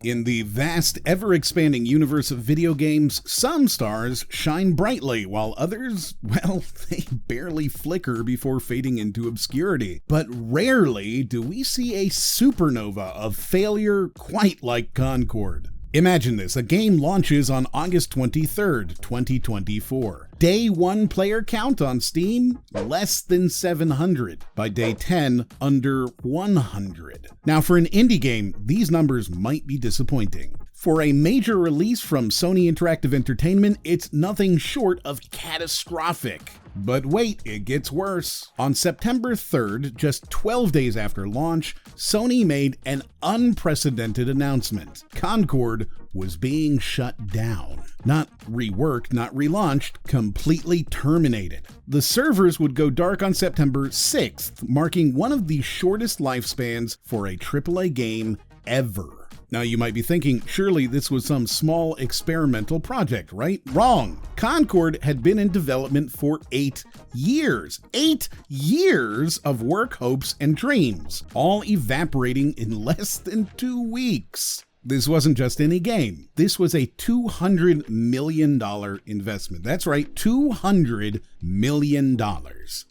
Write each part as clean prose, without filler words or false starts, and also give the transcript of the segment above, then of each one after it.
In the vast, ever-expanding universe of video games, some stars shine brightly, while others, well, they barely flicker before fading into obscurity. But rarely do we see a supernova of failure quite like Concord. Imagine this, a game launches on August 23rd, 2024. Day 1 player count on Steam, less than 700. By day 10, under 100. Now for an indie game, these numbers might be disappointing. For a major release from Sony Interactive Entertainment, it's nothing short of catastrophic. But wait, it gets worse. On September 3rd, just 12 days after launch, Sony made an unprecedented announcement. Concord was being shut down. Not reworked, not relaunched, completely terminated. The servers would go dark on September 6th, marking one of the shortest lifespans for a AAA game ever. Now you might be thinking, surely this was some small experimental project, right? Wrong! Concord had been in development for 8 years. 8 years of work, hopes, and dreams, all evaporating in less than 2 weeks. This wasn't just any game. This was a $200 million investment. That's right, $200 million.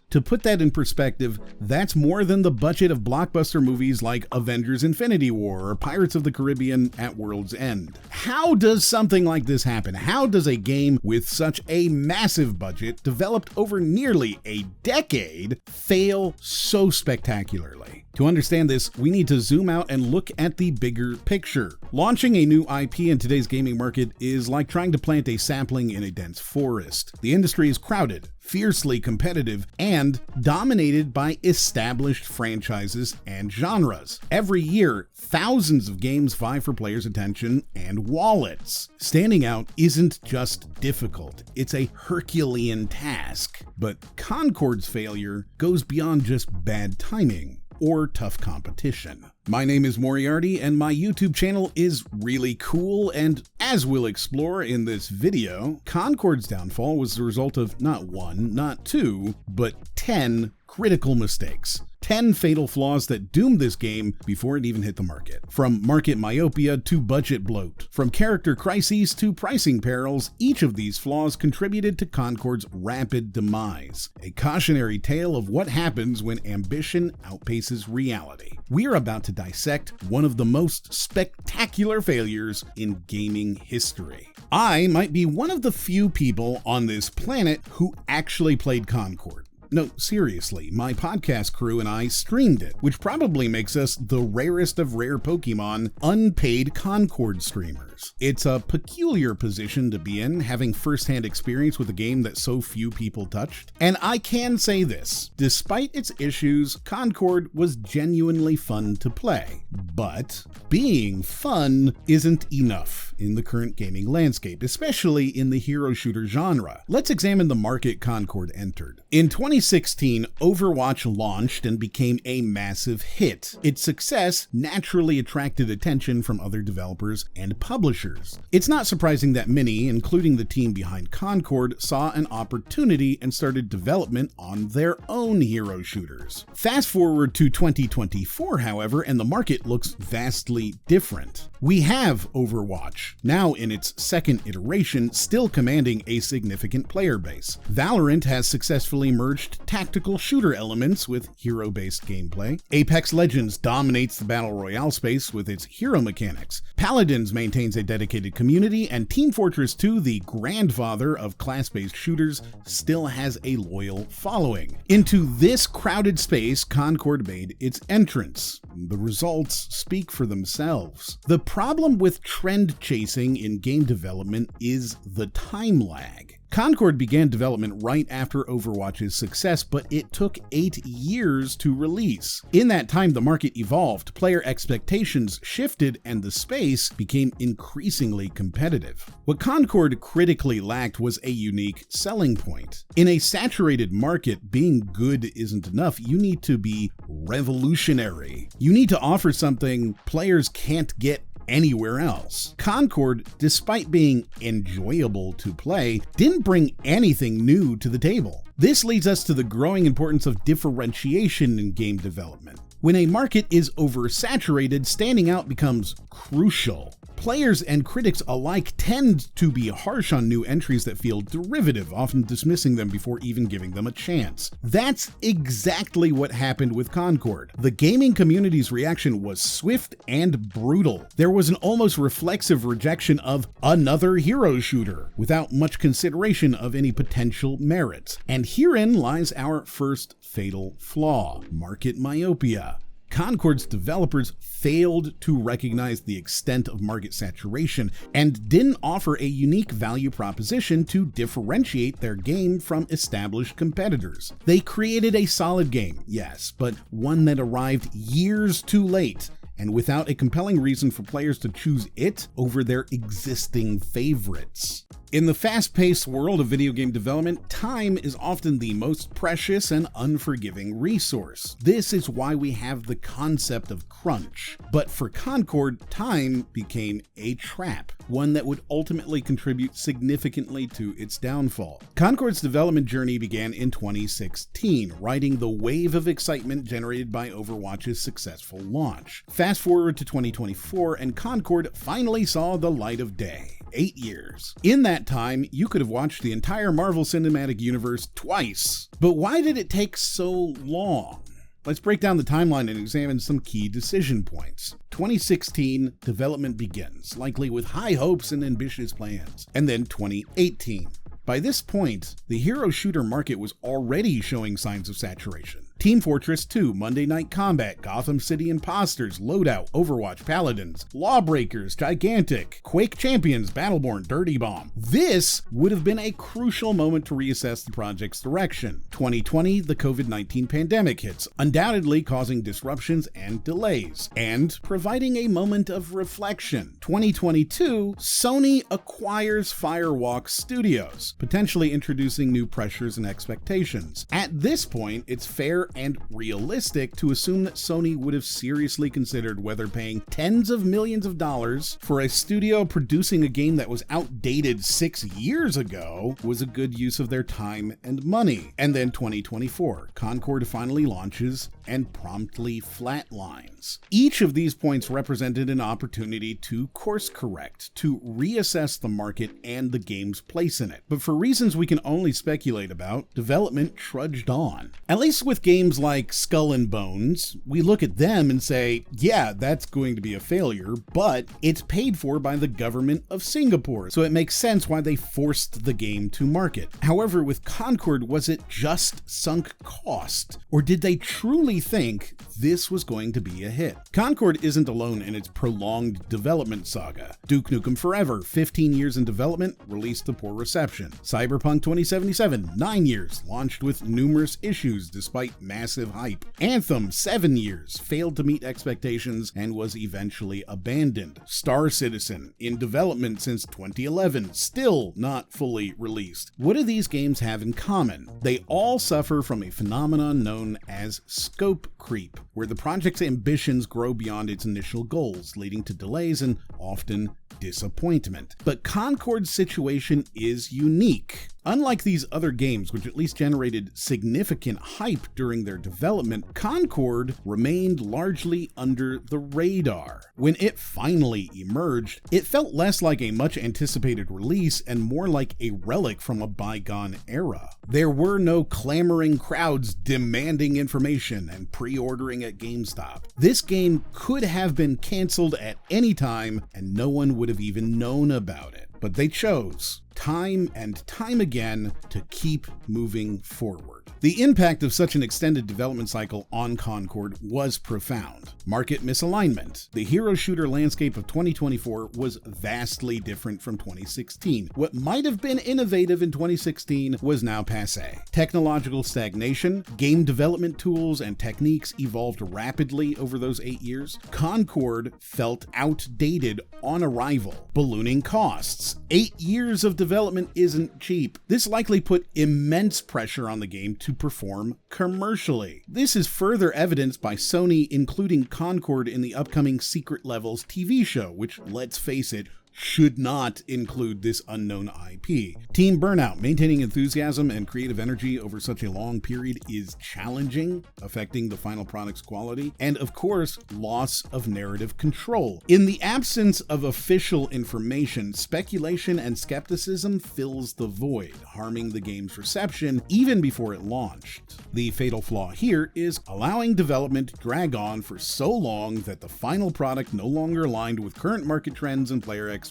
To put that in perspective, that's more than the budget of blockbuster movies like Avengers: Infinity War or Pirates of the Caribbean at World's End. How does something like this happen? How does a game with such a massive budget, developed over nearly a decade, fail so spectacularly? To understand this, we need to zoom out and look at the bigger picture. Launching a new IP in today's gaming market is like trying to plant a sapling in a dense forest. The industry is crowded, fiercely competitive, and dominated by established franchises and genres. Every year, thousands of games vie for players' attention and wallets. Standing out isn't just difficult, it's a Herculean task. But Concord's failure goes beyond just bad timing or tough competition. My name is Moriarty, and my YouTube channel is really cool, and as we'll explore in this video, Concord's downfall was the result of not 1, not 2, but 10 critical mistakes. 10 fatal flaws that doomed this game before it even hit the market. From market myopia to budget bloat, from character crises to pricing perils, each of these flaws contributed to Concord's rapid demise. A cautionary tale of what happens when ambition outpaces reality. We're about to dissect one of the most spectacular failures in gaming history. I might be one of the few people on this planet who actually played Concord. No, seriously, my podcast crew and I streamed it, which probably makes us the rarest of rare Pokemon unpaid Concord streamers. It's a peculiar position to be in, having first-hand experience with a game that so few people touched. And I can say this, despite its issues, Concord was genuinely fun to play. But being fun isn't enough in the current gaming landscape, especially in the hero shooter genre. Let's examine the market Concord entered. In 2016, Overwatch launched and became a massive hit. Its success naturally attracted attention from other developers and publishers. It's not surprising that many, including the team behind Concord, saw an opportunity and started development on their own hero shooters. Fast forward to 2024, however, and the market looks vastly different. We have Overwatch, now in its second iteration, still commanding a significant player base. Valorant has successfully merged tactical shooter elements with hero-based gameplay. Apex Legends dominates the battle royale space with its hero mechanics. Paladins maintains a dedicated community, and Team Fortress 2, the grandfather of class-based shooters, still has a loyal following. Into this crowded space, Concord made its entrance. The results speak for themselves. The problem with trend chasing in game development is the time lag. Concord began development right after Overwatch's success, but it took 8 years to release. In that time, the market evolved, player expectations shifted, and the space became increasingly competitive. What Concord critically lacked was a unique selling point. In a saturated market, being good isn't enough. You need to be revolutionary. You need to offer something players can't get anywhere else. Concord, despite being enjoyable to play, didn't bring anything new to the table. This leads us to the growing importance of differentiation in game development. When a market is oversaturated, standing out becomes crucial. Players and critics alike tend to be harsh on new entries that feel derivative, often dismissing them before even giving them a chance. That's exactly what happened with Concord. The gaming community's reaction was swift and brutal. There was an almost reflexive rejection of another hero shooter, without much consideration of any potential merits. And herein lies our first fatal flaw: market myopia. Concord's developers failed to recognize the extent of market saturation and didn't offer a unique value proposition to differentiate their game from established competitors. They created a solid game, yes, but one that arrived years too late and without a compelling reason for players to choose it over their existing favorites. In the fast-paced world of video game development, time is often the most precious and unforgiving resource. This is why we have the concept of crunch. But for Concord, time became a trap, one that would ultimately contribute significantly to its downfall. Concord's development journey began in 2016, riding the wave of excitement generated by Overwatch's successful launch. Fast forward to 2024, and Concord finally saw the light of day. 8 years. In that time, you could have watched the entire Marvel Cinematic Universe twice. But why did it take so long? Let's break down the timeline and examine some key decision points. 2016, development begins, likely with high hopes and ambitious plans. And then 2018. By this point, the hero shooter market was already showing signs of saturation. Team Fortress 2, Monday Night Combat, Gotham City Imposters, Loadout, Overwatch, Paladins, Lawbreakers, Gigantic, Quake Champions, Battleborn, Dirty Bomb. This would have been a crucial moment to reassess the project's direction. 2020, the COVID-19 pandemic hits, undoubtedly causing disruptions and delays, and providing a moment of reflection. 2022, Sony acquires Firewalk Studios, potentially introducing new pressures and expectations. At this point, it's fair and realistic to assume that Sony would have seriously considered whether paying tens of millions of dollars for a studio producing a game that was outdated 6 years ago was a good use of their time and money. And then 2024, Concord finally launches and promptly flatlines. Each of these points represented an opportunity to course correct, to reassess the market and the game's place in it. But for reasons we can only speculate about, development trudged on. At least with games like Skull and Bones, we look at them and say, yeah, that's going to be a failure, but it's paid for by the government of Singapore, so it makes sense why they forced the game to market. However, with Concord, was it just sunk cost? Or did they truly think this was going to be a hit? Concord isn't alone in its prolonged development saga. Duke Nukem Forever, 15 years in development, released to poor reception. Cyberpunk 2077, 9 years, launched with numerous issues despite massive hype. Anthem, 7 years, failed to meet expectations and was eventually abandoned. Star Citizen, in development since 2011, still not fully released. What do these games have in common? They all suffer from a phenomenon known as scope creep, where the project's ambitions grow beyond its initial goals, leading to delays and often disappointment. But Concord's situation is unique. Unlike these other games, which at least generated significant hype during their development, Concord remained largely under the radar. When it finally emerged, it felt less like a much anticipated release and more like a relic from a bygone era. There were no clamoring crowds demanding information and pre-ordering at GameStop. This game could have been canceled at any time and no one would have even known about it. But they chose, time and time again, to keep moving forward. The impact of such an extended development cycle on Concord was profound. Market misalignment. The hero shooter landscape of 2024 was vastly different from 2016. What might have been innovative in 2016 was now passé. Technological stagnation, game development tools and techniques evolved rapidly over those 8 years. Concord felt outdated on arrival. Ballooning costs. 8 years of development isn't cheap. This likely put immense pressure on the game to perform commercially. This is further evidenced by Sony including Concord in the upcoming Secret Levels TV show, which, let's face it, should not include this unknown IP. Team burnout, maintaining enthusiasm and creative energy over such a long period is challenging, affecting the final product's quality, and of course, loss of narrative control. In the absence of official information, speculation and skepticism fills the void, harming the game's reception even before it launched. The fatal flaw here is allowing development to drag on for so long that the final product no longer aligned with current market trends and player expectations.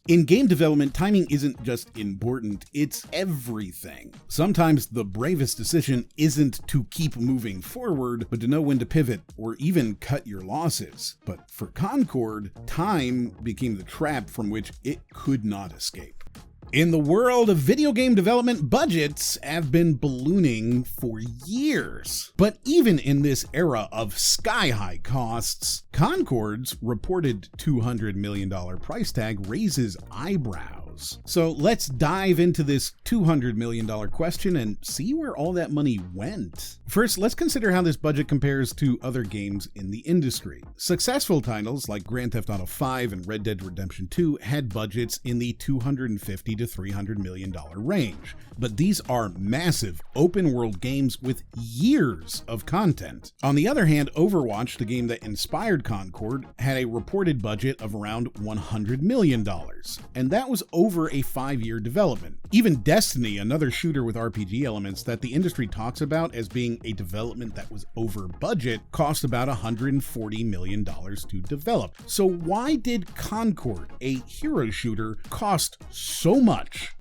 In game development, timing isn't just important, it's everything. Sometimes the bravest decision isn't to keep moving forward, but to know when to pivot or even cut your losses. But for Concord, time became the trap from which it could not escape. In the world of video game development, budgets have been ballooning for years. But even in this era of sky-high costs, Concord's reported $200 million price tag raises eyebrows. So let's dive into this $200 million question and see where all that money went. First, let's consider how this budget compares to other games in the industry. Successful titles like Grand Theft Auto 5 and Red Dead Redemption 2 had budgets in the $250 to $300 million range, but these are massive open-world games with years of content. On the other hand, Overwatch, the game that inspired Concord, had a reported budget of around $100 million, and that was over a 5-year development. Even Destiny, another shooter with RPG elements that the industry talks about as being a development that was over budget, cost about $140 million to develop. So why did Concord, a hero shooter, cost so much?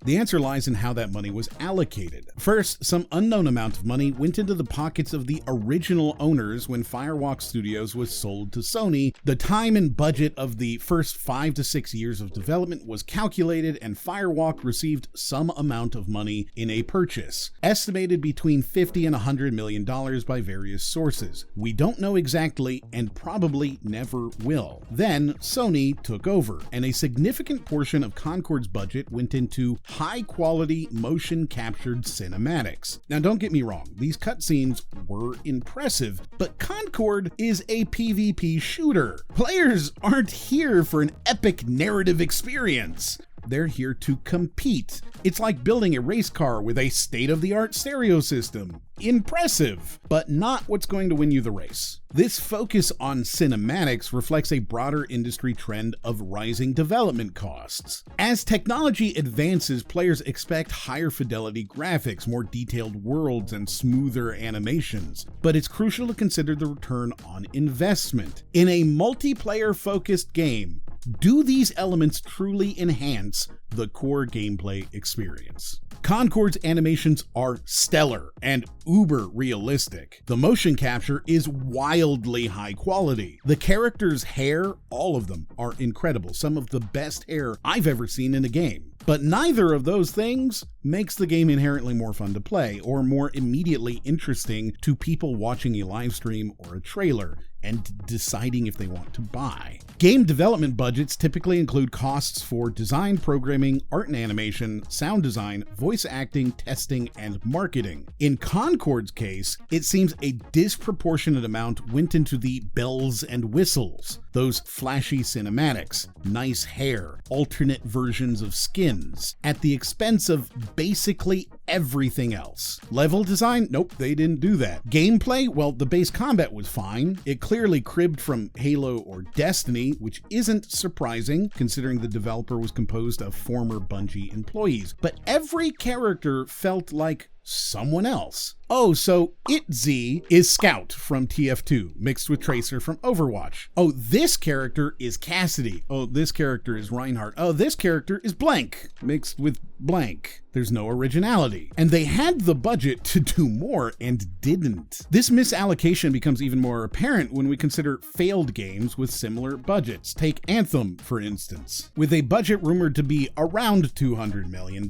The answer lies in how that money was allocated. First, some unknown amount of money went into the pockets of the original owners when Firewalk Studios was sold to Sony. The time and budget of the first 5 to 6 years of development was calculated, and Firewalk received some amount of money in a purchase, estimated between $50 and $100 million by various sources. We don't know exactly and probably never will. Then Sony took over, and a significant portion of Concord's budget went into high-quality motion-captured cinematics. Now don't get me wrong, these cutscenes were impressive, but Concord is a PvP shooter. Players aren't here for an epic narrative experience. They're here to compete. It's like building a race car with a state-of-the-art stereo system. Impressive, but not what's going to win you the race. This focus on cinematics reflects a broader industry trend of rising development costs. As technology advances, players expect higher fidelity graphics, more detailed worlds, and smoother animations. But it's crucial to consider the return on investment. In a multiplayer-focused game, do these elements truly enhance the core gameplay experience? Concord's animations are stellar and uber realistic. The motion capture is wildly high quality. The characters' hair, all of them, are incredible. Some of the best hair I've ever seen in a game. But neither of those things makes the game inherently more fun to play or more immediately interesting to people watching a live stream or a trailer and deciding if they want to buy. Game development budgets typically include costs for design, programming, art and animation, sound design, voice acting, testing, and marketing. In Concord's case, it seems a disproportionate amount went into the bells and whistles, those flashy cinematics, nice hair, alternate versions of skins, at the expense of basically everything else. Level design? Nope, they didn't do that. Gameplay? Well, the base combat was fine. It clearly cribbed from Halo or Destiny, which isn't surprising considering the developer was composed of former Bungie employees. But every character felt like someone else. Oh, so Itzy is Scout from TF2, mixed with Tracer from Overwatch. Oh, this character is Cassidy. Oh, this character is Reinhardt. Oh, this character is Blank, mixed with Blank. There's no originality. And they had the budget to do more and didn't. This misallocation becomes even more apparent when we consider failed games with similar budgets. Take Anthem, for instance. With a budget rumored to be around $200 million,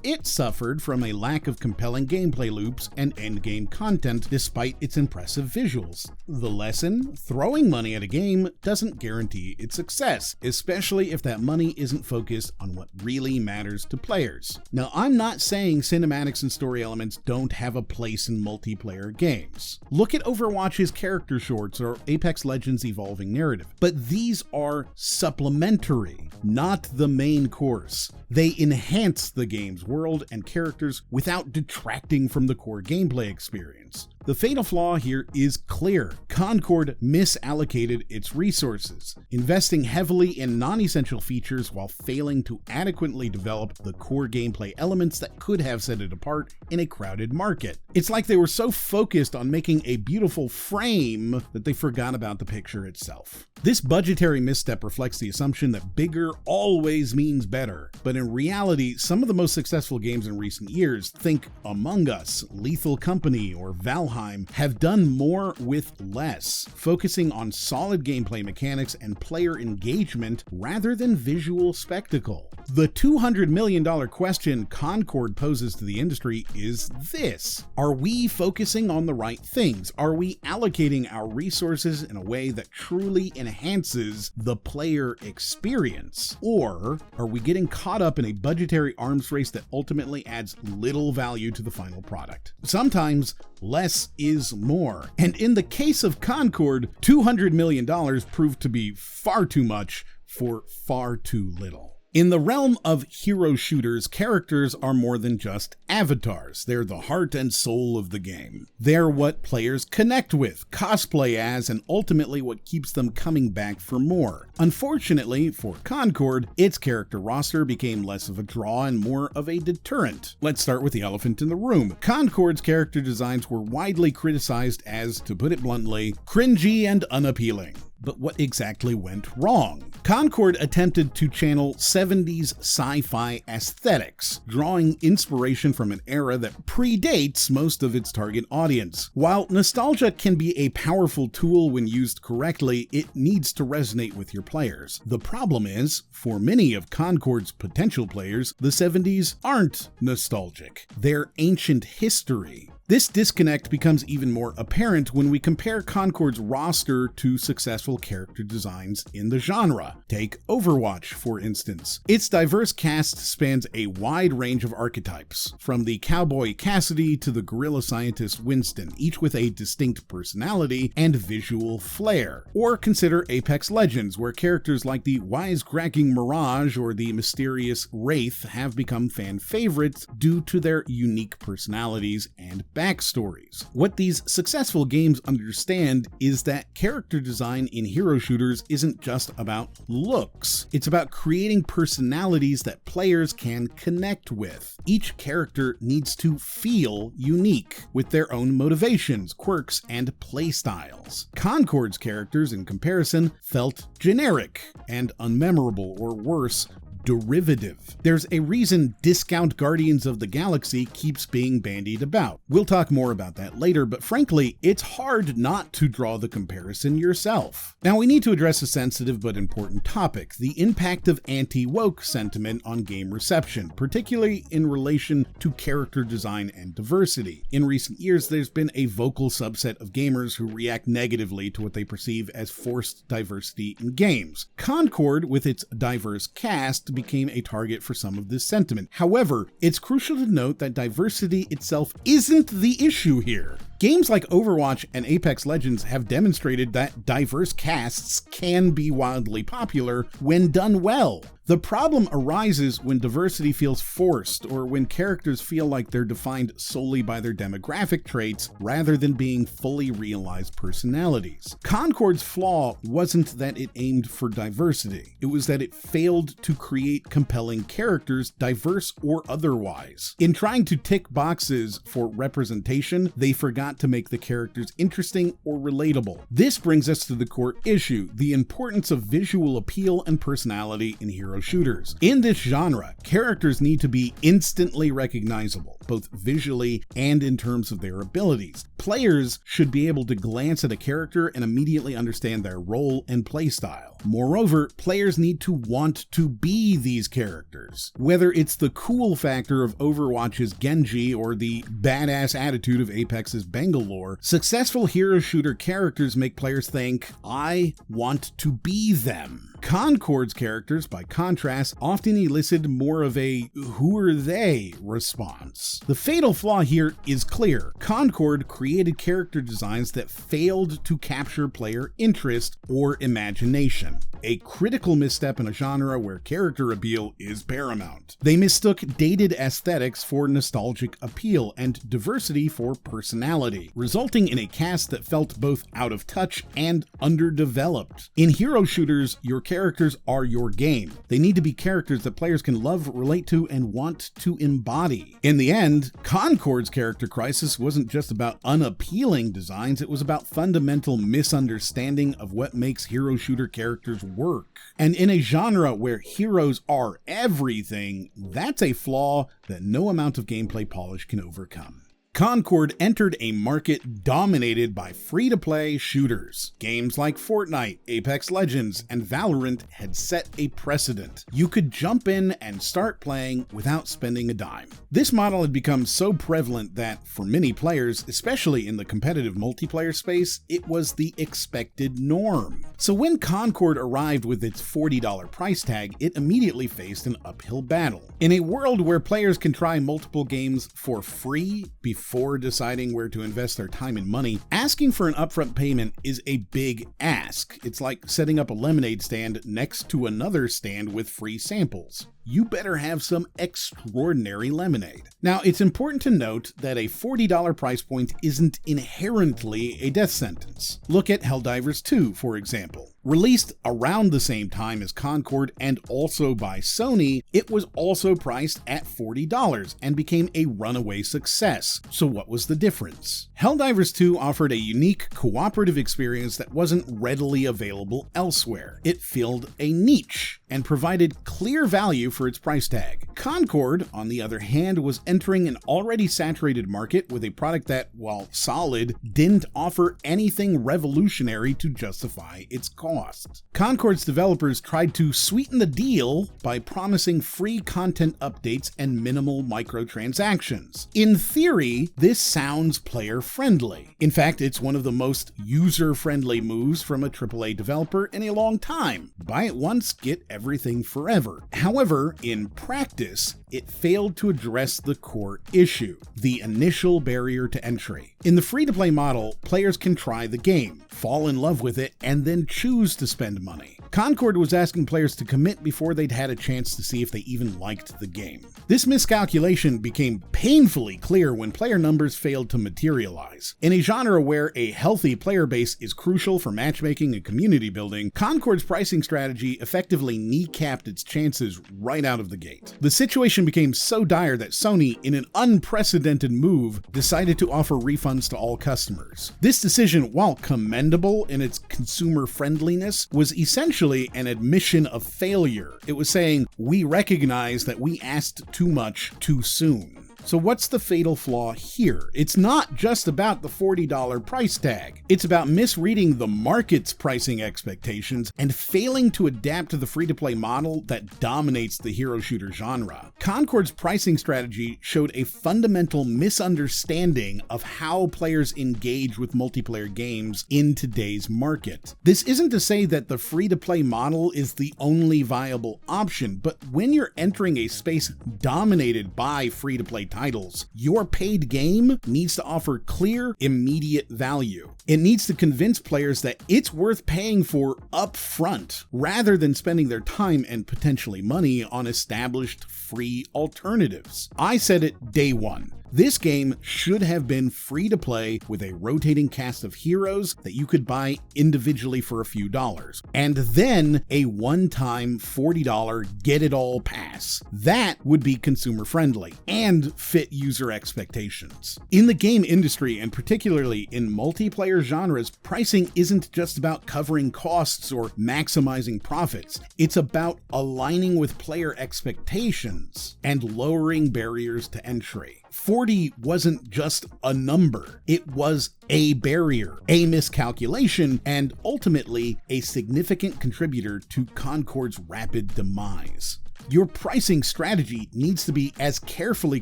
it suffered from a lack of compelling gameplay loops and endgame content despite its impressive visuals. The lesson? Throwing money at a game doesn't guarantee its success, especially if that money isn't focused on what really matters to players. Now, I'm not saying cinematics and story elements don't have a place in multiplayer games. Look at Overwatch's character shorts or Apex Legends' evolving narrative, but these are supplementary, not the main course. They enhance the game's world and characters without detracting from the core gameplay experience. The fatal flaw here is clear. Concord misallocated its resources, investing heavily in non-essential features while failing to adequately develop the core gameplay elements that could have set it apart in a crowded market. It's like they were so focused on making a beautiful frame that they forgot about the picture itself. This budgetary misstep reflects the assumption that bigger always means better, but in reality, some of the most successful games in recent years, think Among Us, Lethal Company, or Valheim, have done more with less, focusing on solid gameplay mechanics and player engagement rather than visual spectacle. The $200 million question Concord poses to the industry is this: are we focusing on the right things? Are we allocating our resources in a way that truly enhances the player experience? Or are we getting caught up in a budgetary arms race that ultimately adds little value to the final product? Sometimes less is more. And in the case of Concord, $200 million proved to be far too much for far too little. In the realm of hero shooters, characters are more than just avatars. They're the heart and soul of the game. They're what players connect with, cosplay as, and ultimately what keeps them coming back for more. Unfortunately for Concord, its character roster became less of a draw and more of a deterrent. Let's start with the elephant in the room. Concord's character designs were widely criticized as, to put it bluntly, cringy and unappealing. But what exactly went wrong? Concord attempted to channel 70s sci-fi aesthetics, drawing inspiration from an era that predates most of its target audience. While nostalgia can be a powerful tool when used correctly, it needs to resonate with your players. The problem is, for many of Concord's potential players, the 70s aren't nostalgic. They're ancient history. This disconnect becomes even more apparent when we compare Concord's roster to successful character designs in the genre. Take Overwatch, for instance. Its diverse cast spans a wide range of archetypes, from the cowboy Cassidy to the guerrilla scientist Winston, each with a distinct personality and visual flair. Or consider Apex Legends, where characters like the wisecracking Mirage or the mysterious Wraith have become fan favorites due to their unique personalities and backstories. What these successful games understand is that character design in hero shooters isn't just about looks. It's about creating personalities that players can connect with. Each character needs to feel unique, with their own motivations, quirks, and playstyles. Concord's characters, in comparison, felt generic and unmemorable, or worse, derivative. There's a reason Discount Guardians of the Galaxy keeps being bandied about. We'll talk more about that later, but frankly, it's hard not to draw the comparison yourself. Now, we need to address a sensitive but important topic: the impact of anti-woke sentiment on game reception, particularly in relation to character design and diversity. In recent years, there's been a vocal subset of gamers who react negatively to what they perceive as forced diversity in games. Concord, with its diverse cast, became a target for some of this sentiment. However, it's crucial to note that diversity itself isn't the issue here. Games like Overwatch and Apex Legends have demonstrated that diverse casts can be wildly popular when done well. The problem arises when diversity feels forced, or when characters feel like they're defined solely by their demographic traits rather than being fully realized personalities. Concord's flaw wasn't that it aimed for diversity. It was that it failed to create compelling characters, diverse or otherwise. In trying to tick boxes for representation, they forgot to make the characters interesting or relatable. This brings us to the core issue: the importance of visual appeal and personality in hero shooters. In this genre, characters need to be instantly recognizable, both visually and in terms of their abilities. Players should be able to glance at a character and immediately understand their role and playstyle. Moreover, players need to want to be these characters. Whether it's the cool factor of Overwatch's Genji or the badass attitude of Apex's Bangalore, successful hero shooter characters make players think, I want to be them. Concord's characters, by contrast, often elicited more of a "who are they" response. The fatal flaw here is clear. Concord created character designs that failed to capture player interest or imagination, a critical misstep in a genre where character appeal is paramount. They mistook dated aesthetics for nostalgic appeal and diversity for personality, resulting in a cast that felt both out of touch and underdeveloped. In hero shooters, your characters are your game. They need to be characters that players can love, relate to, and want to embody. In the end, Concord's character crisis wasn't just about unappealing designs, it was about fundamental misunderstanding of what makes hero shooter characters work. And in a genre where heroes are everything, that's a flaw that no amount of gameplay polish can overcome. Concord entered a market dominated by free-to-play shooters. Games like Fortnite, Apex Legends, and Valorant had set a precedent. You could jump in and start playing without spending a dime. This model had become so prevalent that, for many players, especially in the competitive multiplayer space, it was the expected norm. So when Concord arrived with its $40 price tag, it immediately faced an uphill battle. In a world where players can try multiple games for free before deciding where to invest their time and money, asking for an upfront payment is a big ask. It's like setting up a lemonade stand next to another stand with free samples. You better have some extraordinary lemonade. Now, it's important to note that a $40 price point isn't inherently a death sentence. Look at Helldivers 2, for example. Released around the same time as Concord and also by Sony, it was also priced at $40 and became a runaway success. So what was the difference? Helldivers 2 offered a unique cooperative experience that wasn't readily available elsewhere. It filled a niche and provided clear value for its price tag. Concord, on the other hand, was entering an already saturated market with a product that, while solid, didn't offer anything revolutionary to justify its cost. Concord's developers tried to sweeten the deal by promising free content updates and minimal microtransactions. In theory, this sounds player-friendly. In fact, it's one of the most user-friendly moves from a AAA developer in a long time. Buy it once, get everything forever. However, in practice, it failed to address the core issue, the initial barrier to entry. In the free-to-play model, players can try the game, fall in love with it, and then choose to spend money. Concord was asking players to commit before they'd had a chance to see if they even liked the game. This miscalculation became painfully clear when player numbers failed to materialize. In a genre where a healthy player base is crucial for matchmaking and community building, Concord's pricing strategy effectively kneecapped its chances right out of the gate. The situation became so dire that Sony, in an unprecedented move, decided to offer refunds to all customers. This decision, while commendable in its consumer friendliness, was essentially an admission of failure. It was saying, we recognize that we asked too much too soon. So what's the fatal flaw here? It's not just about the $40 price tag. It's about misreading the market's pricing expectations and failing to adapt to the free-to-play model that dominates the hero shooter genre. Concord's pricing strategy showed a fundamental misunderstanding of how players engage with multiplayer games in today's market. This isn't to say that the free-to-play model is the only viable option, but when you're entering a space dominated by free-to-play titles, your paid game needs to offer clear, immediate value. It needs to convince players that it's worth paying for up front, rather than spending their time and potentially money on established free alternatives. I said it day one. This game should have been free to play with a rotating cast of heroes that you could buy individually for a few dollars, and then a one-time $40 get-it-all pass. That would be consumer friendly and fit user expectations. In the game industry, and particularly in multiplayer genres, pricing isn't just about covering costs or maximizing profits. It's about aligning with player expectations and lowering barriers to entry. 40 wasn't just a number, it was a barrier, a miscalculation, and ultimately a significant contributor to Concord's rapid demise. Your pricing strategy needs to be as carefully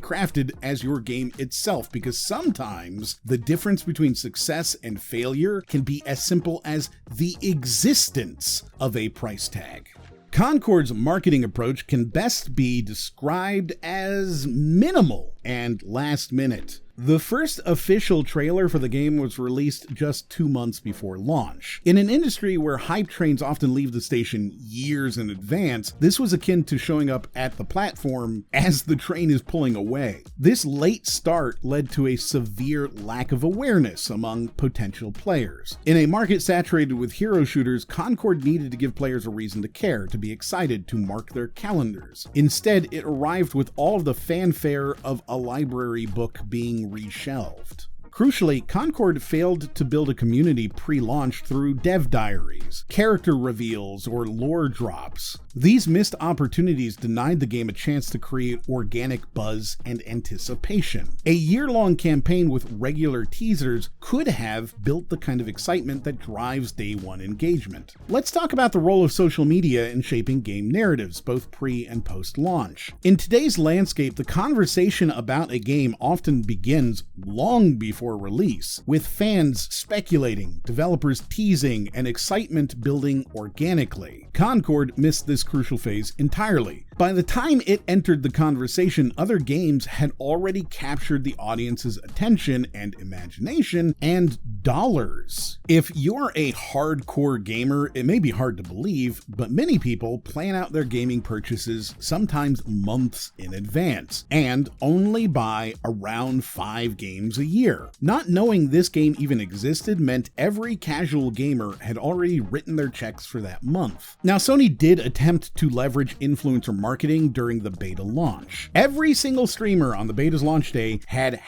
crafted as your game itself, because sometimes the difference between success and failure can be as simple as the existence of a price tag. Concord's marketing approach can best be described as minimal and last minute. The first official trailer for the game was released just 2 months before launch. In an industry where hype trains often leave the station years in advance, this was akin to showing up at the platform as the train is pulling away. This late start led to a severe lack of awareness among potential players. In a market saturated with hero shooters, Concord needed to give players a reason to care, to be excited, to mark their calendars. Instead, it arrived with all of the fanfare of a library book being reshelved. Crucially, Concord failed to build a community pre-launch through dev diaries, character reveals, or lore drops. These missed opportunities denied the game a chance to create organic buzz and anticipation. A year-long campaign with regular teasers could have built the kind of excitement that drives day one engagement. Let's talk about the role of social media in shaping game narratives, both pre- and post-launch. In today's landscape, the conversation about a game often begins long before release, with fans speculating, developers teasing, and excitement building organically. Concord missed this crucial phase entirely. By the time it entered the conversation, other games had already captured the audience's attention and imagination and dollars. If you're a hardcore gamer, it may be hard to believe, but many people plan out their gaming purchases sometimes months in advance, and only buy around 5 games a year. Not knowing this game even existed meant every casual gamer had already written their checks for that month. Now, Sony did attempt to leverage influencer marketing during the beta launch. Every single streamer on the beta's launch day had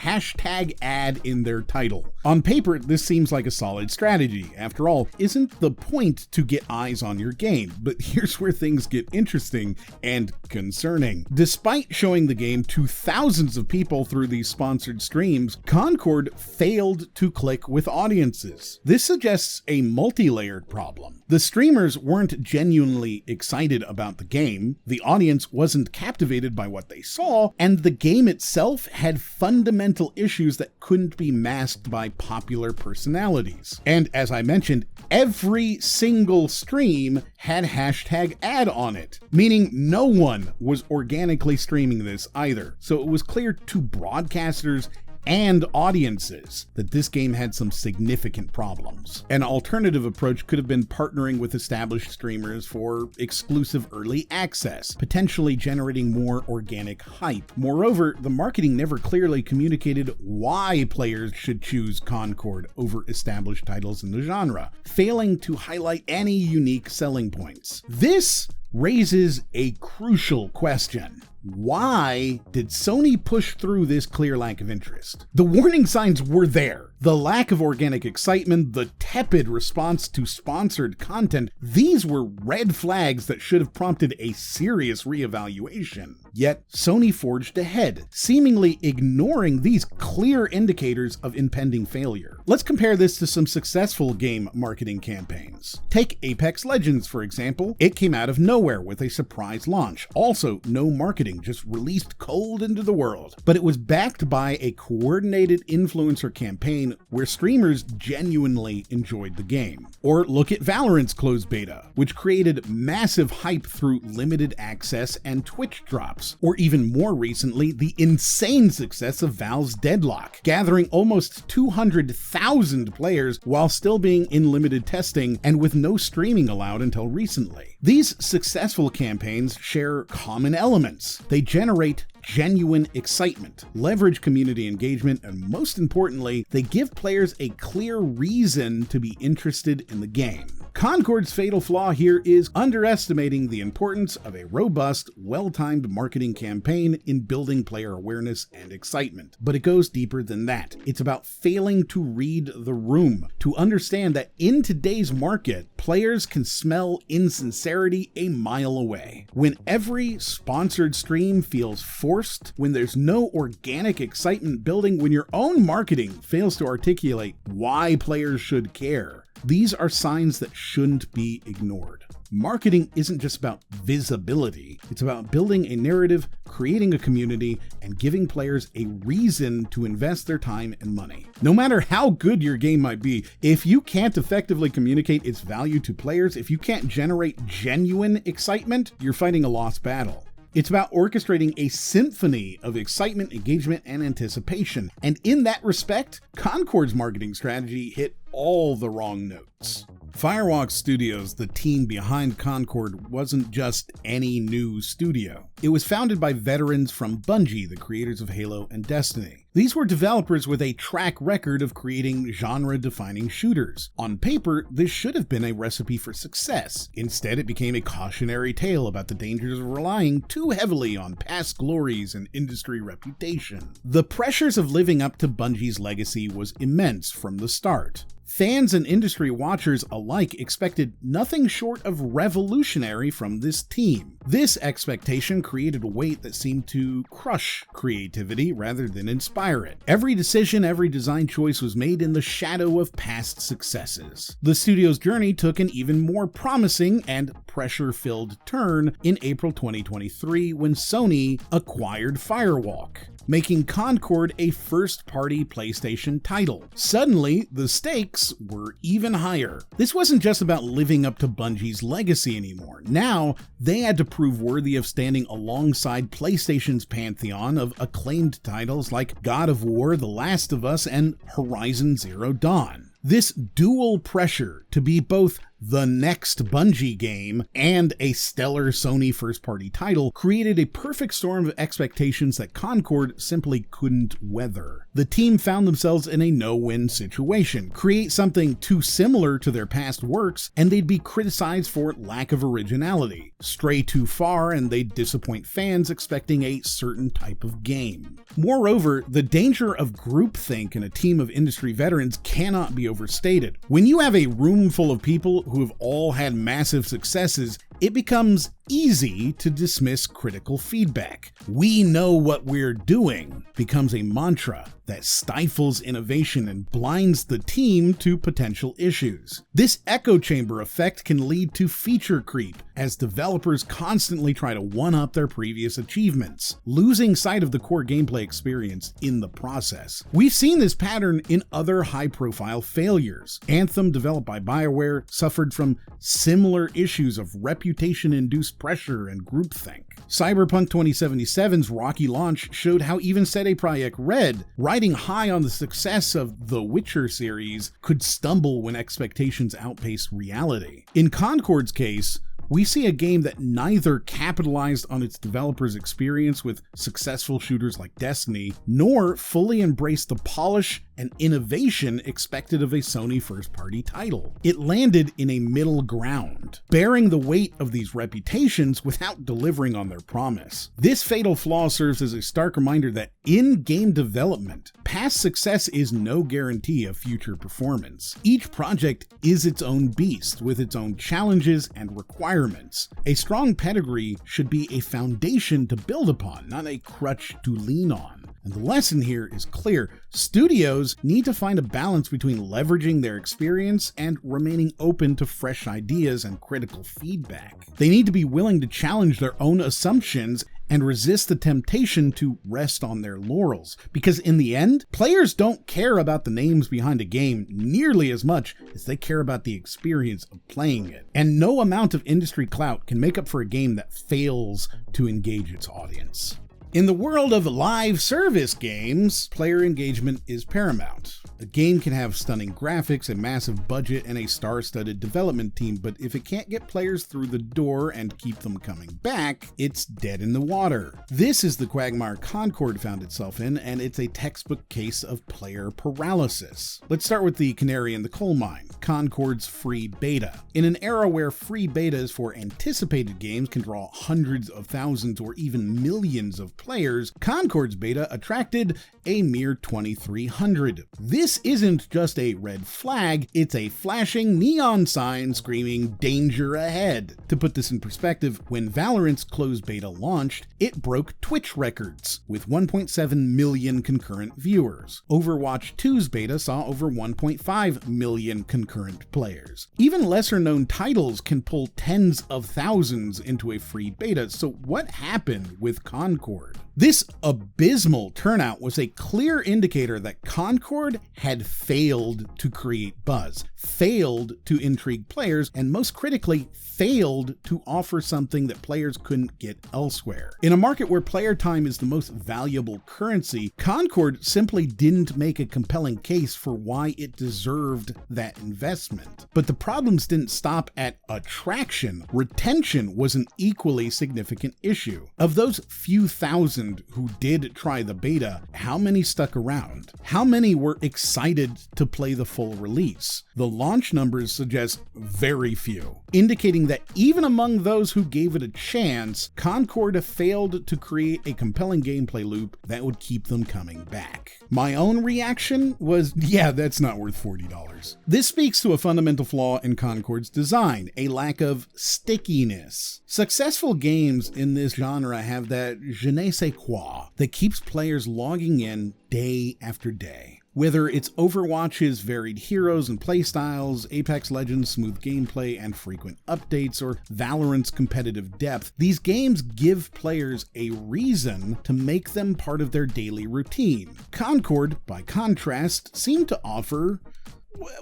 #ad in their title. On paper, this seems like a solid strategy. After all, isn't the point to get eyes on your game? But here's where things get interesting and concerning. Despite showing the game to thousands of people through these sponsored streams, Concord failed to click with audiences. This suggests a multi-layered problem. The streamers weren't genuinely excited about the game, the audience wasn't captivated by what they saw, and the game itself had fundamental issues that couldn't be masked by popular personalities. And as I mentioned, every single stream had #ad on it, meaning no one was organically streaming this either. So it was clear to broadcasters and audiences that this game had some significant problems. An alternative approach could have been partnering with established streamers for exclusive early access, potentially generating more organic hype. Moreover, the marketing never clearly communicated why players should choose Concord over established titles in the genre, failing to highlight any unique selling points. This raises a crucial question. Why did Sony push through this clear lack of interest? The warning signs were there. The lack of organic excitement, the tepid response to sponsored content, these were red flags that should have prompted a serious reevaluation. Yet Sony forged ahead, seemingly ignoring these clear indicators of impending failure. Let's compare this to some successful game marketing campaigns. Take Apex Legends, for example. It came out of nowhere with a surprise launch. Also, no marketing, just released cold into the world. But it was backed by a coordinated influencer campaign where streamers genuinely enjoyed the game. Or look at Valorant's closed beta, which created massive hype through limited access and Twitch drops. Or even more recently, the insane success of Valve's Deadlock, gathering almost 200,000 players while still being in limited testing and with no streaming allowed until recently. These successful campaigns share common elements. They generate genuine excitement, leverage community engagement, and most importantly, they give players a clear reason to be interested in the game. Concord's fatal flaw here is underestimating the importance of a robust, well-timed marketing campaign in building player awareness and excitement. But it goes deeper than that. It's about failing to read the room, to understand that in today's market, players can smell insincerity a mile away. When every sponsored stream feels forced, when there's no organic excitement building, when your own marketing fails to articulate why players should care, these are signs that shouldn't be ignored. marketing isn't just about visibility. It's about building a narrative, creating a community, and giving players a reason to invest their time and money. No matter how good your game might be, if you can't effectively communicate its value to players, if you can't generate genuine excitement, you're fighting a lost battle. It's about orchestrating a symphony of excitement, engagement, and anticipation. And in that respect, Concord's marketing strategy hit all the wrong notes. Firewalk Studios, the team behind Concord, wasn't just any new studio. It was founded by veterans from Bungie, the creators of Halo and Destiny. These were developers with a track record of creating genre-defining shooters. On paper, this should have been a recipe for success. Instead, it became a cautionary tale about the dangers of relying too heavily on past glories and industry reputation. The pressures of living up to Bungie's legacy was immense from the start. Fans and industry watchers alike expected nothing short of revolutionary from this team. This expectation created a weight that seemed to crush creativity rather than inspire it. Every decision, every design choice was made in the shadow of past successes. The studio's journey took an even more promising and pressure-filled turn in April 2023 when Sony acquired Firewalk, making Concord a first-party PlayStation title. Suddenly, the stakes were even higher. This wasn't just about living up to Bungie's legacy anymore. Now, they had to prove worthy of standing alongside PlayStation's pantheon of acclaimed titles like God of War, The Last of Us, and Horizon Zero Dawn. This dual pressure to be both the next Bungie game and a stellar Sony first-party title created a perfect storm of expectations that Concord simply couldn't weather. The team found themselves in a no-win situation. Create something too similar to their past works, and they'd be criticized for lack of originality. Stray too far, and they'd disappoint fans expecting a certain type of game. Moreover, the danger of groupthink in a team of industry veterans cannot be overstated. When you have a room full of people who have all had massive successes, it becomes easy to dismiss critical feedback. "We know what we're doing" becomes a mantra that stifles innovation and blinds the team to potential issues. This echo chamber effect can lead to feature creep, as developers constantly try to one-up their previous achievements, losing sight of the core gameplay experience in the process. We've seen this pattern in other high-profile failures. Anthem, developed by BioWare, suffered from similar issues of reputation-induced pressure and groupthink. Cyberpunk 2077's rocky launch showed how even CD Projekt Red, riding high on the success of the Witcher series, could stumble when expectations outpaced reality. In Concord's case, we see a game that neither capitalized on its developers' experience with successful shooters like Destiny, nor fully embraced the polish and innovation expected of a Sony first-party title. It landed in a middle ground, bearing the weight of these reputations without delivering on their promise. This fatal flaw serves as a stark reminder that in game development, past success is no guarantee of future performance. Each project is its own beast, with its own challenges and requirements. A strong pedigree should be a foundation to build upon, not a crutch to lean on. And the lesson here is clear. Studios need to find a balance between leveraging their experience and remaining open to fresh ideas and critical feedback. They need to be willing to challenge their own assumptions and resist the temptation to rest on their laurels. Because in the end, players don't care about the names behind a game nearly as much as they care about the experience of playing it. And no amount of industry clout can make up for a game that fails to engage its audience. In the world of live service games, player engagement is paramount. A game can have stunning graphics, a massive budget, and a star-studded development team, but if it can't get players through the door and keep them coming back, it's dead in the water. This is the quagmire Concord found itself in, and it's a textbook case of player paralysis. Let's start with the canary in the coal mine, Concord's free beta. In an era where free betas for anticipated games can draw hundreds of thousands or even millions of of players, Concord's beta attracted a mere 2,300. This isn't just a red flag, it's a flashing neon sign screaming danger ahead. To put this in perspective, when Valorant's closed beta launched, it broke Twitch records with 1.7 million concurrent viewers. Overwatch 2's beta saw over 1.5 million concurrent players. Even lesser known titles can pull tens of thousands into a free beta, so what happened with Concord? This abysmal turnout was a clear indicator that Concord had failed to create buzz, failed to intrigue players, and most critically, failed to offer something that players couldn't get elsewhere. In a market where player time is the most valuable currency, Concord simply didn't make a compelling case for why it deserved that investment. But the problems didn't stop at attraction. Retention was an equally significant issue. Of those few thousand who did try the beta, how many stuck around? How many were excited to play the full release? The launch numbers suggest very few, indicating that even among those who gave it a chance, Concord failed to create a compelling gameplay loop that would keep them coming back. My own reaction was, yeah, that's not worth $40. This speaks to a fundamental flaw in Concord's design, a lack of stickiness. Successful games in this genre have that je ne sais quoi that keeps players logging in day after day. Whether it's Overwatch's varied heroes and playstyles, Apex Legends' smooth gameplay and frequent updates, or Valorant's competitive depth, these games give players a reason to make them part of their daily routine. Concord, by contrast, seemed to offer,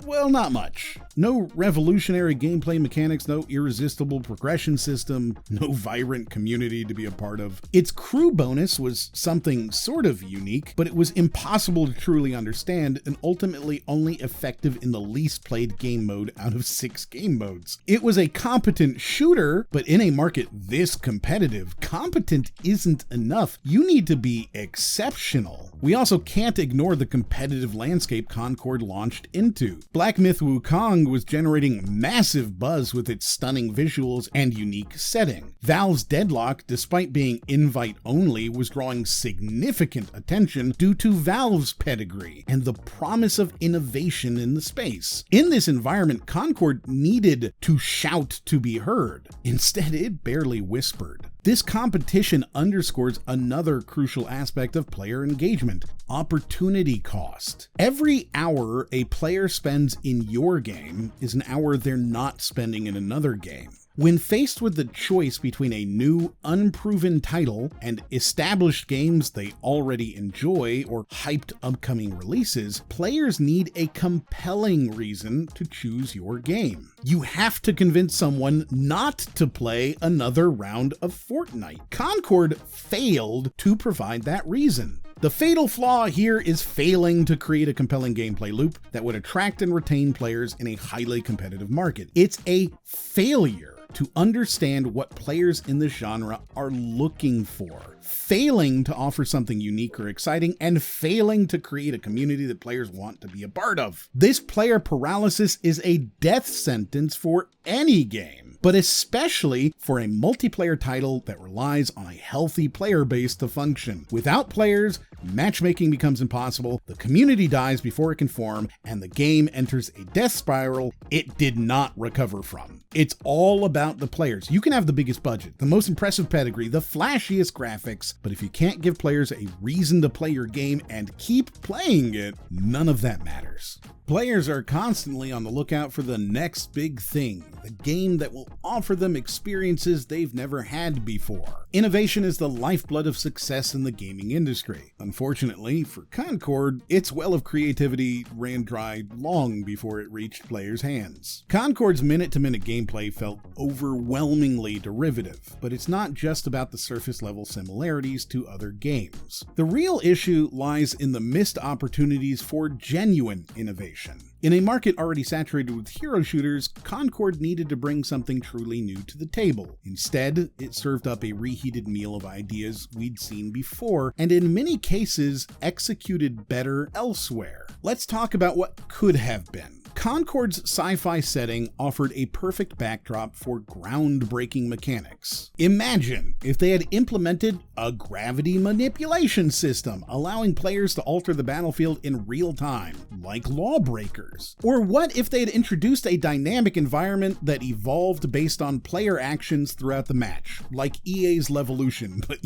well, not much. No revolutionary gameplay mechanics, no irresistible progression system, no vibrant community to be a part of. Its crew bonus was something sort of unique, but it was impossible to truly understand and ultimately only effective in the least played game mode out of 6 game modes. It was a competent shooter, but in a market this competitive, competent isn't enough. You need to be exceptional. We also can't ignore the competitive landscape Concord launched into. Black Myth Wukong was generating massive buzz with its stunning visuals and unique setting. Valve's Deadlock, despite being invite-only, was drawing significant attention due to Valve's pedigree and the promise of innovation in the space. In this environment, Concord needed to shout to be heard. Instead, it barely whispered. This competition underscores another crucial aspect of player engagement: opportunity cost. Every hour a player spends in your game is an hour they're not spending in another game. When faced with the choice between a new, unproven title and established games they already enjoy or hyped upcoming releases, players need a compelling reason to choose your game. You have to convince someone not to play another round of Fortnite. Concord failed to provide that reason. The fatal flaw here is failing to create a compelling gameplay loop that would attract and retain players in a highly competitive market. It's a failure to understand what players in the genre are looking for, failing to offer something unique or exciting, and failing to create a community that players want to be a part of. This player paralysis is a death sentence for any game, but especially for a multiplayer title that relies on a healthy player base to function. Without players, matchmaking becomes impossible, the community dies before it can form, and the game enters a death spiral it did not recover from. It's all about the players. You can have the biggest budget, the most impressive pedigree, the flashiest graphics, but if you can't give players a reason to play your game and keep playing it, none of that matters. Players are constantly on the lookout for the next big thing, the game that will offer them experiences they've never had before. Innovation is the lifeblood of success in the gaming industry. Unfortunately, for Concord, its well of creativity ran dry long before it reached players' hands. Concord's minute-to-minute gameplay felt overwhelmingly derivative, but it's not just about the surface-level similarities to other games. The real issue lies in the missed opportunities for genuine innovation. In a market already saturated with hero shooters, Concord needed to bring something truly new to the table. Instead, it served up a reheated meal of ideas we'd seen before, and in many cases, executed better elsewhere. Let's talk about what could have been. Concord's sci-fi setting offered a perfect backdrop for groundbreaking mechanics. Imagine if they had implemented a gravity manipulation system, allowing players to alter the battlefield in real time, like Lawbreakers. Or what if they had introduced a dynamic environment that evolved based on player actions throughout the match, like EA's Levolution, but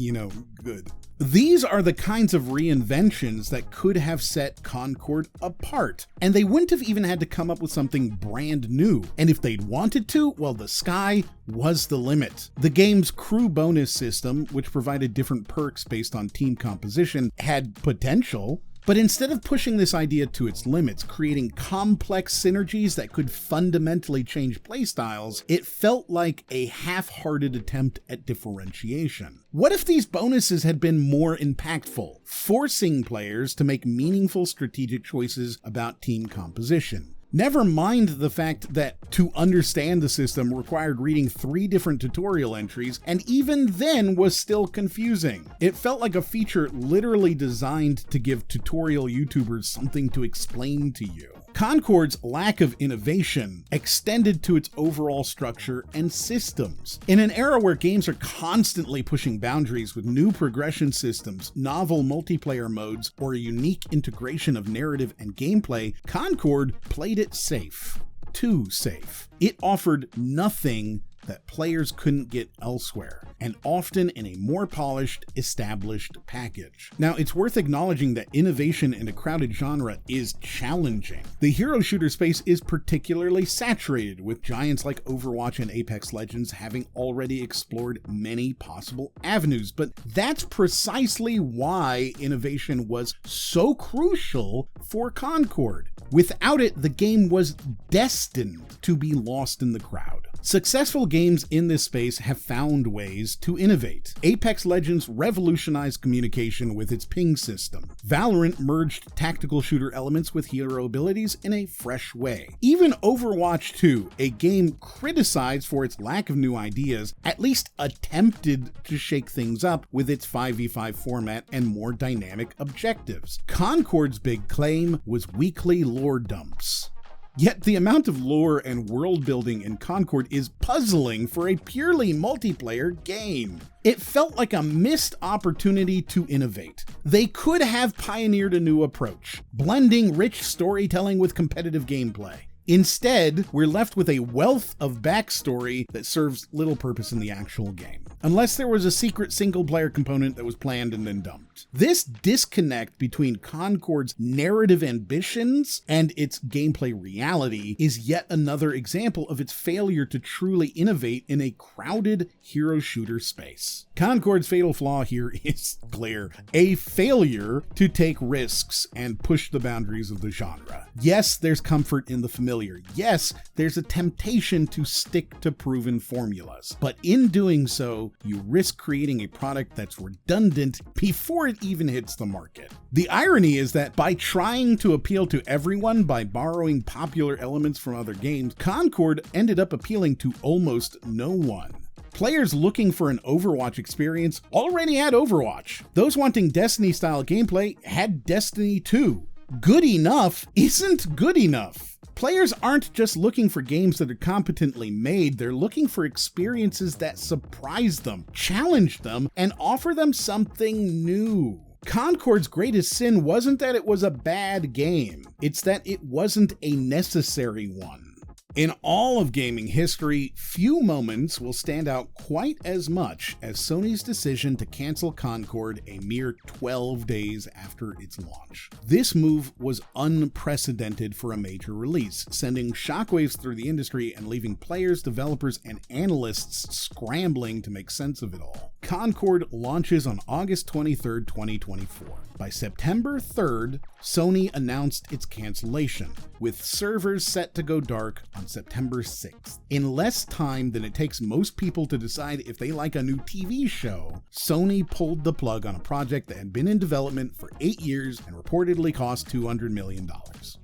good. These are the kinds of reinventions that could have set Concord apart, and they wouldn't have even had to come up with something brand new. And if they'd wanted to, well, the sky was the limit. The game's crew bonus system, which provided different perks based on team composition, had potential. But instead of pushing this idea to its limits, creating complex synergies that could fundamentally change playstyles, it felt like a half-hearted attempt at differentiation. What if these bonuses had been more impactful, forcing players to make meaningful strategic choices about team composition? Never mind the fact that to understand the system required reading 3 different tutorial entries, and even then was still confusing. It felt like a feature literally designed to give tutorial YouTubers something to explain to you. Concord's lack of innovation extended to its overall structure and systems. In an era where games are constantly pushing boundaries with new progression systems, novel multiplayer modes, or a unique integration of narrative and gameplay, Concord played it safe. Too safe. It offered nothing that players couldn't get elsewhere, and often in a more polished, established package. Now, it's worth acknowledging that innovation in a crowded genre is challenging. The hero shooter space is particularly saturated, with giants like Overwatch and Apex Legends having already explored many possible avenues, but that's precisely why innovation was so crucial for Concord. Without it, the game was destined to be lost in the crowd. Successful games in this space have found ways to innovate. Apex Legends revolutionized communication with its ping system. Valorant merged tactical shooter elements with hero abilities in a fresh way. Even Overwatch 2, a game criticized for its lack of new ideas, at least attempted to shake things up with its 5v5 format and more dynamic objectives. Concord's big claim was weekly lore dumps. Yet the amount of lore and world building in Concord is puzzling for a purely multiplayer game. It felt like a missed opportunity to innovate. They could have pioneered a new approach, blending rich storytelling with competitive gameplay. Instead, we're left with a wealth of backstory that serves little purpose in the actual game, unless there was a secret single-player component that was planned and then dumped. This disconnect between Concord's narrative ambitions and its gameplay reality is yet another example of its failure to truly innovate in a crowded hero shooter space. Concord's fatal flaw here is clear: a failure to take risks and push the boundaries of the genre. Yes, there's comfort in the familiar. Yes, there's a temptation to stick to proven formulas. But in doing so, you risk creating a product that's redundant before it even hits the market. The irony is that by trying to appeal to everyone by borrowing popular elements from other games, Concord ended up appealing to almost no one. Players looking for an Overwatch experience already had Overwatch. Those wanting Destiny-style gameplay had Destiny 2. Good enough isn't good enough. Players aren't just looking for games that are competently made, they're looking for experiences that surprise them, challenge them, and offer them something new. Concord's greatest sin wasn't that it was a bad game, it's that it wasn't a necessary one. In all of gaming history, few moments will stand out quite as much as Sony's decision to cancel Concord a mere 12 days after its launch. This move was unprecedented for a major release, sending shockwaves through the industry and leaving players, developers, and analysts scrambling to make sense of it all. Concord launches on August 23, 2024. By September 3rd, Sony announced its cancellation, with servers set to go dark on September 6th. In less time than it takes most people to decide if they like a new TV show, Sony pulled the plug on a project that had been in development for 8 years and reportedly cost $200 million.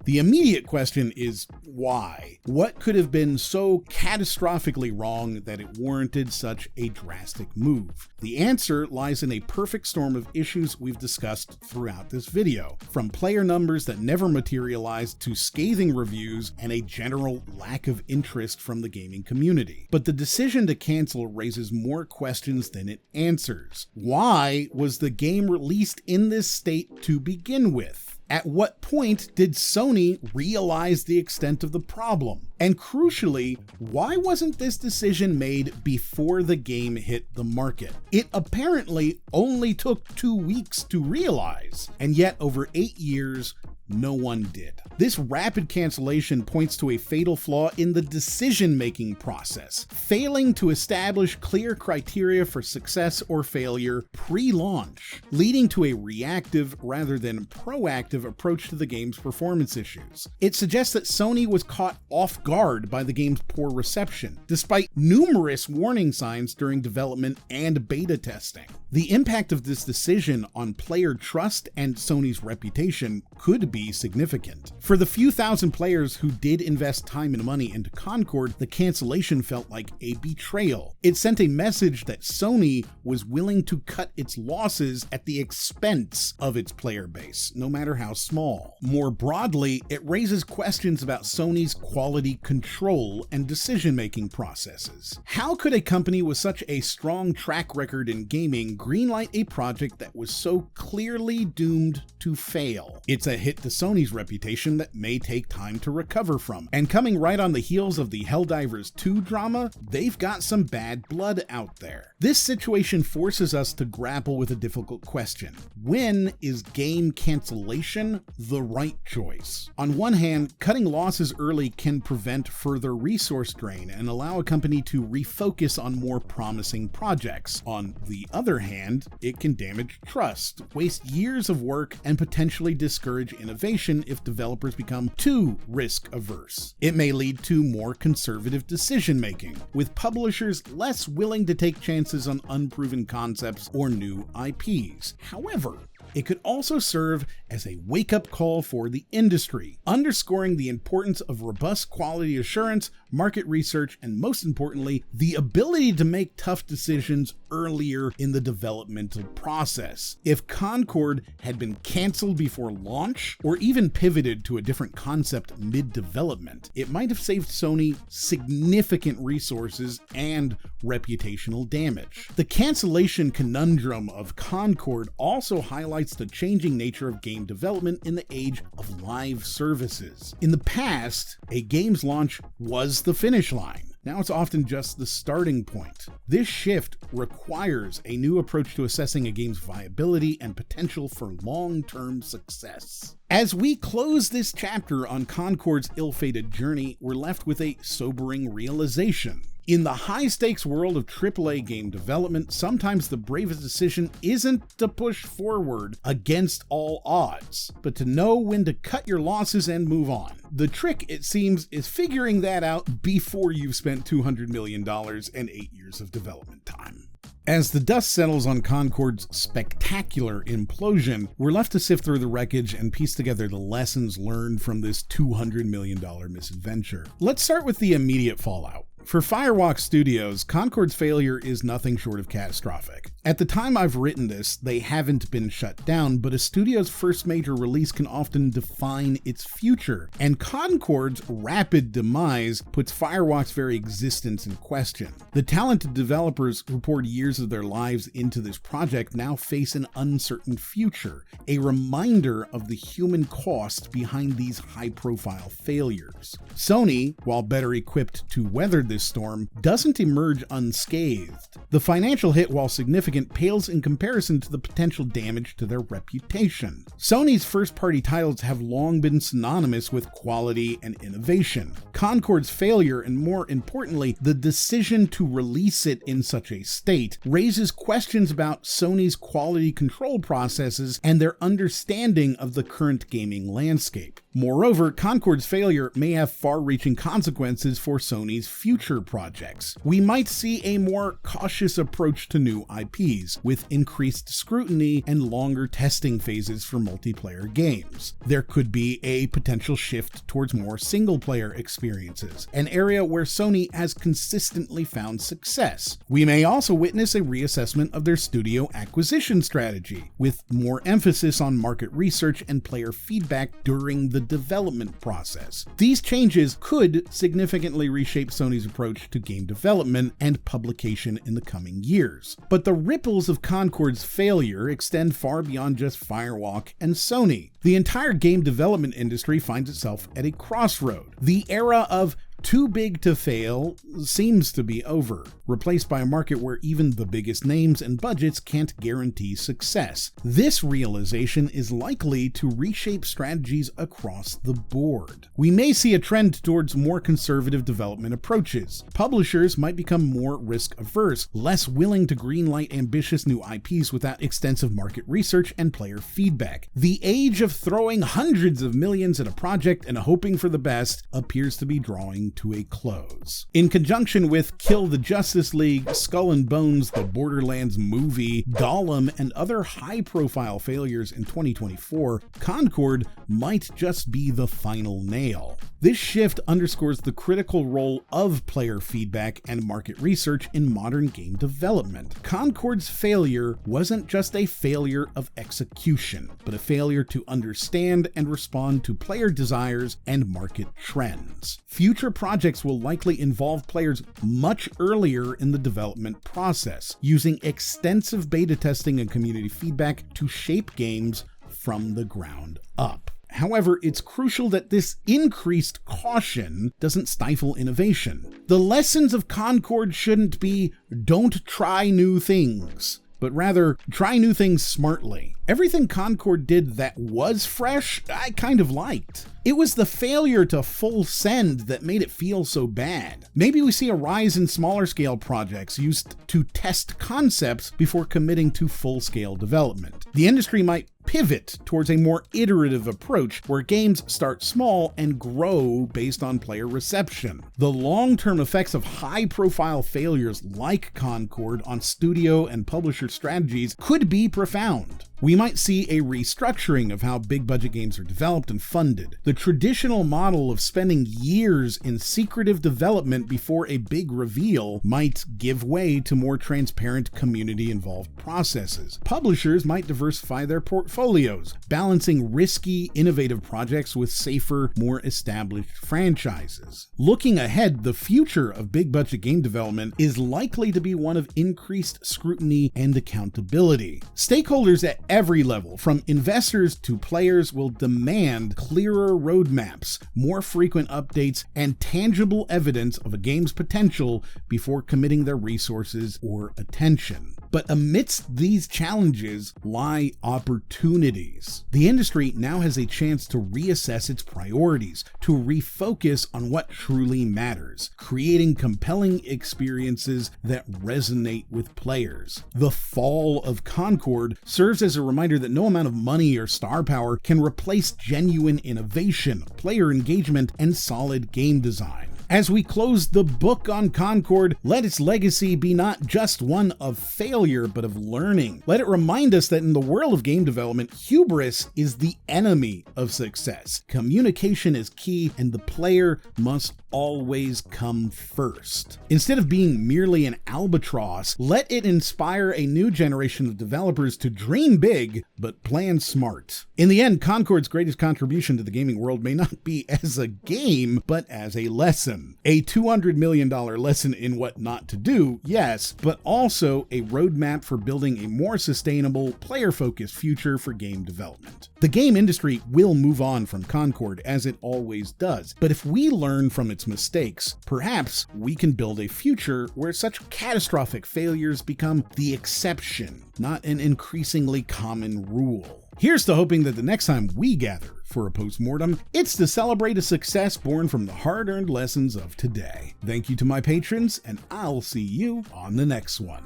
The immediate question is why? What could have been so catastrophically wrong that it warranted such a drastic move? The answer lies in a perfect storm of issues we've discussed throughout this video, from player numbers that never materialized to scathing reviews and a general lack of interest from the gaming community. But the decision to cancel raises more questions than it answers. Why was the game released in this state to begin with? At what point did Sony realize the extent of the problem? And crucially, why wasn't this decision made before the game hit the market? It apparently only took 2 weeks to realize, and yet over 8 years, no one did. This rapid cancellation points to a fatal flaw in the decision-making process, failing to establish clear criteria for success or failure pre-launch, leading to a reactive rather than proactive approach to the game's performance issues. It suggests that Sony was caught off guard by the game's poor reception, despite numerous warning signs during development and beta testing. The impact of this decision on player trust and Sony's reputation could be significant. For the few thousand players who did invest time and money into Concord, the cancellation felt like a betrayal. It sent a message that Sony was willing to cut its losses at the expense of its player base, no matter how small. More broadly, it raises questions about Sony's quality control and decision-making processes. How could a company with such a strong track record in gaming greenlight a project that was so clearly doomed to fail? It's a hit to Sony's reputation that may take time to recover from. And coming right on the heels of the Helldivers 2 drama, they've got some bad blood out there. This situation forces us to grapple with a difficult question. When is game cancellation the right choice? On one hand, cutting losses early can prevent further resource drain and allow a company to refocus on more promising projects. On the other hand, it can damage trust, waste years of work, and potentially discourage innovation if developers become too risk-averse. It may lead to more conservative decision-making, with publishers less willing to take chances on unproven concepts or new IPs. However, it could also serve as a wake-up call for the industry, underscoring the importance of robust quality assurance, market research, and most importantly, the ability to make tough decisions earlier in the developmental process. If Concord had been canceled before launch, or even pivoted to a different concept mid-development, it might have saved Sony significant resources and reputational damage. The cancellation conundrum of Concord also highlights the changing nature of game development in the age of live services. In the past, a game's launch was the finish line. Now it's often just the starting point. This shift requires a new approach to assessing a game's viability and potential for long-term success. As we close this chapter on Concord's ill-fated journey, we're left with a sobering realization. In the high-stakes world of AAA game development, sometimes the bravest decision isn't to push forward against all odds, but to know when to cut your losses and move on. The trick, it seems, is figuring that out before you've spent $200 million and 8 years of development time. As the dust settles on Concord's spectacular implosion, we're left to sift through the wreckage and piece together the lessons learned from this $200 million misadventure. Let's start with the immediate fallout. For Firewalk Studios, Concord's failure is nothing short of catastrophic. At the time I've written this, they haven't been shut down, but a studio's first major release can often define its future, and Concord's rapid demise puts Firewalk's very existence in question. The talented developers who poured years of their lives into this project now face an uncertain future, a reminder of the human cost behind these high-profile failures. Sony, while better equipped to weather this storm, doesn't emerge unscathed. The financial hit, while significant, pales in comparison to the potential damage to their reputation. Sony's first-party titles have long been synonymous with quality and innovation. Concord's failure, and more importantly, the decision to release it in such a state, raises questions about Sony's quality control processes and their understanding of the current gaming landscape. Moreover, Concord's failure may have far-reaching consequences for Sony's future projects. We might see a more cautious approach to new IPs, with increased scrutiny and longer testing phases for multiplayer games. There could be a potential shift towards more single-player experiences, an area where Sony has consistently found success. We may also witness a reassessment of their studio acquisition strategy, with more emphasis on market research and player feedback during the development process. These changes could significantly reshape Sony's approach to game development and publication in the coming years. But the ripples of Concord's failure extend far beyond just Firewalk and Sony. The entire game development industry finds itself at a crossroad. The era of too big to fail seems to be over, replaced by a market where even the biggest names and budgets can't guarantee success. This realization is likely to reshape strategies across the board. We may see a trend towards more conservative development approaches. Publishers might become more risk-averse, less willing to greenlight ambitious new IPs without extensive market research and player feedback. The age of throwing hundreds of millions at a project and hoping for the best appears to be drawing to a close. In conjunction with Kill the Justice League, Skull and Bones, the Borderlands movie, Gollum, and other high-profile failures in 2024, Concord might just be the final nail. This shift underscores the critical role of player feedback and market research in modern game development. Concord's failure wasn't just a failure of execution, but a failure to understand and respond to player desires and market trends. Future projects will likely involve players much earlier in the development process, using extensive beta testing and community feedback to shape games from the ground up. However, it's crucial that this increased caution doesn't stifle innovation. The lessons of Concord shouldn't be, don't try new things, but rather, try new things smartly. Everything Concord did that was fresh, I kind of liked. It was the failure to full send that made it feel so bad. Maybe we see a rise in smaller scale projects used to test concepts before committing to full-scale development. The industry might pivot towards a more iterative approach where games start small and grow based on player reception. The long-term effects of high-profile failures like Concord on studio and publisher strategies could be profound. We might see a restructuring of how big-budget games are developed and funded. The traditional model of spending years in secretive development before a big reveal might give way to more transparent, community-involved processes. Publishers might diversify their portfolios, balancing risky, innovative projects with safer, more established franchises. Looking ahead, the future of big-budget game development is likely to be one of increased scrutiny and accountability. Stakeholders at every level, from investors to players, will demand clearer roadmaps, more frequent updates, and tangible evidence of a game's potential before committing their resources or attention. But amidst these challenges lie opportunities. The industry now has a chance to reassess its priorities, to refocus on what truly matters, creating compelling experiences that resonate with players. The fall of Concord serves as a reminder that no amount of money or star power can replace genuine innovation, player engagement, and solid game design. As we close the book on Concord, let its legacy be not just one of failure, but of learning. Let it remind us that in the world of game development, hubris is the enemy of success. Communication is key, and the player must always come first. Instead of being merely an albatross, let it inspire a new generation of developers to dream big, but plan smart. In the end, Concord's greatest contribution to the gaming world may not be as a game, but as a lesson. A $200 million lesson in what not to do, yes, but also a roadmap for building a more sustainable, player-focused future for game development. The game industry will move on from Concord, as it always does, but if we learn from its mistakes, perhaps we can build a future where such catastrophic failures become the exception, not an increasingly common rule. Here's to hoping that the next time we gather for a postmortem, it's to celebrate a success born from the hard-earned lessons of today. Thank you to my patrons, and I'll see you on the next one.